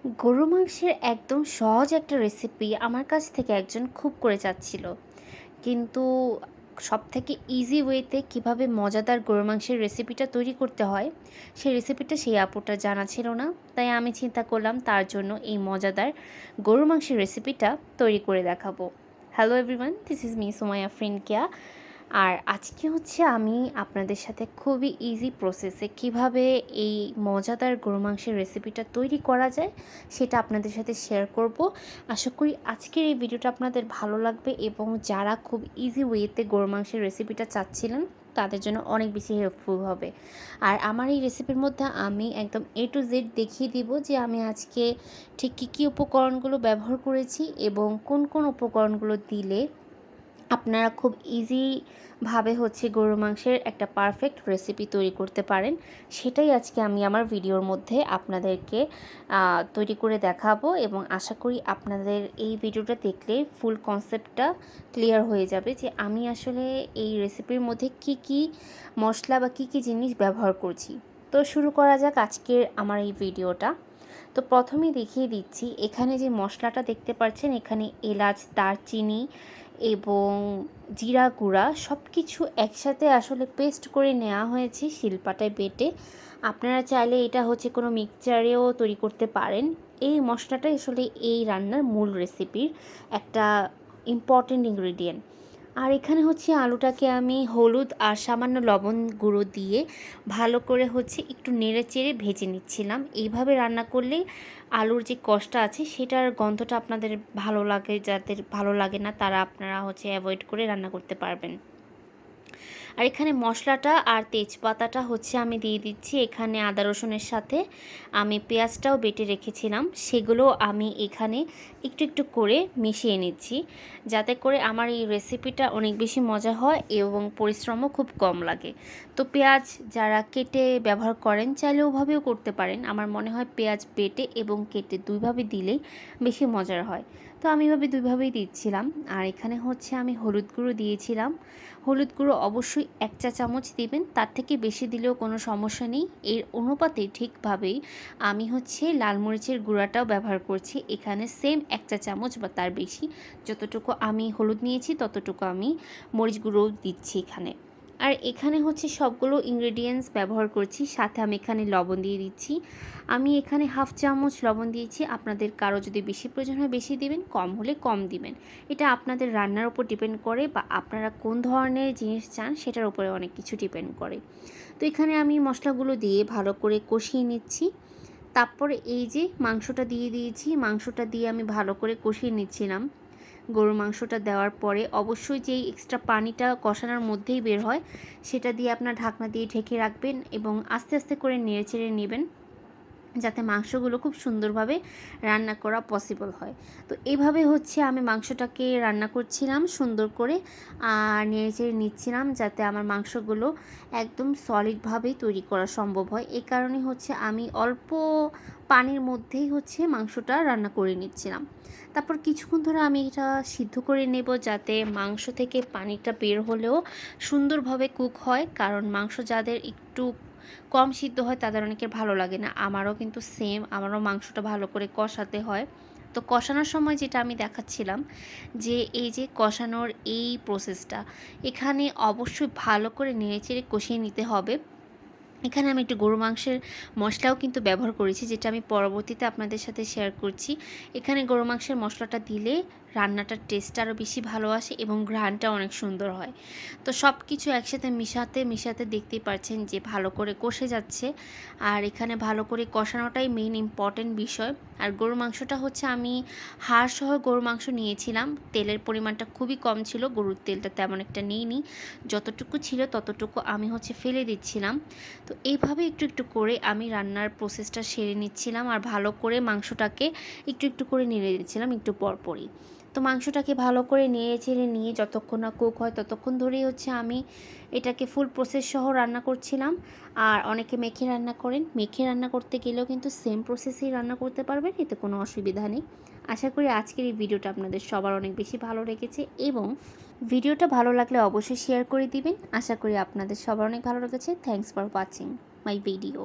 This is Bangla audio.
গরু মাংসের একদম সহজ একটা রেসিপি আমার কাছ থেকে একজন খুব করে চাচ্ছিল। কিন্তু সবথেকে ইজি ওয়েতে কীভাবে মজাদার গরু মাংসের রেসিপিটা তৈরি করতে হয়, সেই রেসিপিটা সেই আপুটার জানা ছিল না। তাই আমি চিন্তা করলাম তার জন্য এই মজাদার গরু মাংসের রেসিপিটা তৈরি করে দেখাবো। Hello everyone, this is me Sumaiya friend Keya. আর আজকে হচ্ছে আমি আপনাদের সাথে খুবই ইজি প্রসেসে কিভাবে এই মজাদার গরু মাংসের রেসিপিটা তৈরি করা যায় সেটা আপনাদের সাথে শেয়ার করব। আশা করি আজকের এই ভিডিওটা আপনাদের ভালো লাগবে এবং যারা খুব ইজি ওয়েতে গরু মাংসের রেসিপিটা চাচ্ছিলেন তাদের জন্য অনেক বেশি হেল্পফুল হবে। আর আমার এই রেসিপির মধ্যে আমি একদম A to Z দেখিয়ে দিব যে আমি আজকে ঠিক কী উপকরণগুলো ব্যবহার করেছি এবং কোন কোন উপকরণগুলো দিলে আপনারা খুব ইজিভাবে হচ্ছে গরুর মাংসের একটা পারফেক্ট রেসিপি তৈরি করতে পারেন। সেটাই আজকে আমি আমার ভিডিওর মধ্যে আপনাদেরকে তৈরি করে দেখাবো এবং আশা করি আপনাদের এই ভিডিওটা দেখলে ফুল কনসেপ্টটা ক্লিয়ার হয়ে যাবে যে আমি আসলে এই রেসিপির মধ্যে কি কি মশলা বা কি কি জিনিস ব্যবহার করছি। তো শুরু করা যাক আজকের আমার এই ভিডিওটা। তো প্রথমেই দেখিয়ে দিচ্ছি, এখানে যে মশলাটা দেখতে পাচ্ছেন, এখানে এলাচ, দারচিনি এবং জিরা গুঁড়া সব কিছু একসাথে আসলে পেস্ট করে নেওয়া হয়েছে শিলপাটায় বেটে। আপনারা চাইলে এটা হচ্ছে কোনো মিক্সচারেও তৈরি করতে পারেন। এই মশলাটা আসলে এই রান্নার মূল রেসিপির একটা ইম্পর্টেন্ট ইনগ্রিডিয়েন্ট। আর এখানে হচ্ছে আলুটাকে আমি হলুদ আর সামান্য লবণ গুঁড়ো দিয়ে ভালো করে হচ্ছে একটু নেড়ে চেড়ে ভেজে নিচ্ছিলাম। এইভাবে রান্না করলে আলুর যে কষটা আছে সেটার গন্ধটা আপনাদের ভালো লাগে, যাদের ভালো লাগে না তারা আপনারা হচ্ছে অ্যাভয়েড করে রান্না করতে পারবেন। আর এখানে মশলাটা আর তেজপাতাটা হচ্ছে আমি দিয়ে দিচ্ছি। এখানে আদা রসুনের সাথে আমি পেঁয়াজটাও বেটে রেখেছিলাম, সেগুলো আমি এখানে একটু একটু করে মিশিয়ে নিচ্ছি, যাতে করে আমার এই রেসিপিটা অনেক বেশি মজা হয় এবং পরিশ্রমও খুব কম লাগে। তো পেঁয়াজ যারা কেটে ব্যবহার করেন চাইলে ওভাবেও করতে পারেন। আমার মনে হয় পেঁয়াজ বেটে এবং কেটে দুইভাবে দিলেই বেশি মজার হয়। তো আমি এভাবে দুইভাবেই দিচ্ছিলাম। আর এখানে হচ্ছে আমি হলুদ গুঁড়ো দিয়েছিলাম। হলুদ গুঁড়ো অবশ্যই 1 চা চামচ দিবেন, তার থেকে বেশি দিলেও কোনো সমস্যা নেই। এর অনুপাতে ঠিকভাবেই আমি হচ্ছে লাল মরিচের গুঁড়াটাও ব্যবহার করছি। এখানে সেম 1 চা চামচ বা তার বেশি, যতটুকু আমি হলুদ নিয়েছি ততটুকু আমি মরিচ গুঁড়োও দিচ্ছি এখানে। আর এখানে হচ্ছে সবগুলো ইনগ্রেডিয়েন্টস ব্যবহার করছি, সাথে আমি এখানে লবণ দিয়ে দিচ্ছি। আমি এখানে 1/2 চামচ লবণ দিয়েছি। আপনাদের কারো যদি বেশি প্রয়োজন হয় বেশি দিবেন, কম হলে কম দিবেন। এটা আপনাদের রান্নার উপর ডিপেন্ড করে বা আপনারা কোন ধরনের জিনিস চান সেটার উপরে অনেক কিছু ডিপেন্ড করে। তো এখানে আমি মশলাগুলো দিয়ে ভালো করে কষিয়ে নিচ্ছি। তারপরে এই যে মাংসটা দিয়ে দিয়েছি, মাংসটা দিয়ে আমি ভালো করে কষিয়ে নিচ্ছিলাম। গরুর মাংসটা দেওয়ার পরে অবশ্যই যেই এক্সট্রা পানিটা কষানোর মধ্যেই বের হয় সেটা দিয়ে আপনার ঢাকনা দিয়ে ঢেকে রাখবেন এবং আস্তে আস্তে করে নেড়ে চেড়ে নেবেন, যাতে মাংসগুলো খুব সুন্দরভাবে রান্না করা পসিবল হয়। তো এইভাবে হচ্ছে আমি মাংসটাকে রান্না করছিলাম সুন্দর করে আর নেড়েচেড়ে নিচ্ছিলাম, যাতে আমার মাংসগুলো একদম সলিডভাবেই তৈরি করা সম্ভব হয়। এই কারণে হচ্ছে আমি অল্প পানির মধ্যেই হচ্ছে মাংসটা রান্না করে নিচ্ছিলাম। তারপর কিছুক্ষণ ধরে আমি এটা সিদ্ধ করে নেব, যাতে মাংস থেকে পানিটা বের হলেও সুন্দরভাবে কুক হয়। কারণ মাংস যাদের একটু কম সিদ্ধ হয় তাদের অনেকের ভালো লাগে না, আমারও কিন্তু সেম, আমারও মাংসটা ভালো করে কষাতে হয়। তো কষানোর সময় যেটা আমি দেখাচ্ছিলাম যে এই যে কষানোর এই প্রসেসটা, এখানে অবশ্যই ভালো করে নেড়েচেড়ে কষিয়ে নিতে হবে। এখানে আমি একটু গরু মাংসের মশলাও কিন্তু ব্যবহার করেছি, যেটা আমি পরবর্তীতে আপনাদের সাথে শেয়ার করছি। এখানে গরু মাংসের মশলাটা দিলে রান্নাটার টেস্ট আরও বেশি ভালো আসে এবং ঘ্রাণটা অনেক সুন্দর হয়। তো সব কিছু একসাথে মিশাতে দেখতেই পাচ্ছেন যে ভালো করে কষে যাচ্ছে। আর এখানে ভালো করে কষানোটাই মেইন ইম্পর্টেন্ট বিষয়। আর গরু মাংসটা হচ্ছে আমি হাড়সহ গরু মাংস নিয়েছিলাম, তেলের পরিমাণটা খুবই কম ছিল, গরুর তেলটা তেমন একটা নিইনি, যতটুকু ছিল ততটুকু আমি হচ্ছে ফেলে দিচ্ছিলাম। তো এইভাবে একটু একটু করে আমি রান্নার প্রসেসটা সেরে নিচ্ছিলাম আর ভালো করে মাংসটাকে একটু একটু করে নেড়ে দিচ্ছিলাম একটু পরপরই। তো মাংসটাকে ভালো করে নেড়ে চেড়ে নিয়ে যতক্ষণ না কুক হয় ততক্ষণ ধরেই হচ্ছে আমি এটাকে ফুল প্রসেস সহ রান্না করছিলাম। আর অনেকে মেখে রান্না করেন, মেখে রান্না করতে গেলেও কিন্তু সেম প্রসেসেই রান্না করতে পারবেন, এতে কোনো অসুবিধা নেই। আশা করি আজকের এই ভিডিওটা আপনাদের সবার অনেক বেশি ভালো লেগেছে এবং ভিডিওটা ভালো লাগলে অবশ্যই শেয়ার করে দিবেন। আশা করি আপনাদের সবার অনেক ভালো লেগেছে। Thanks for watching my video.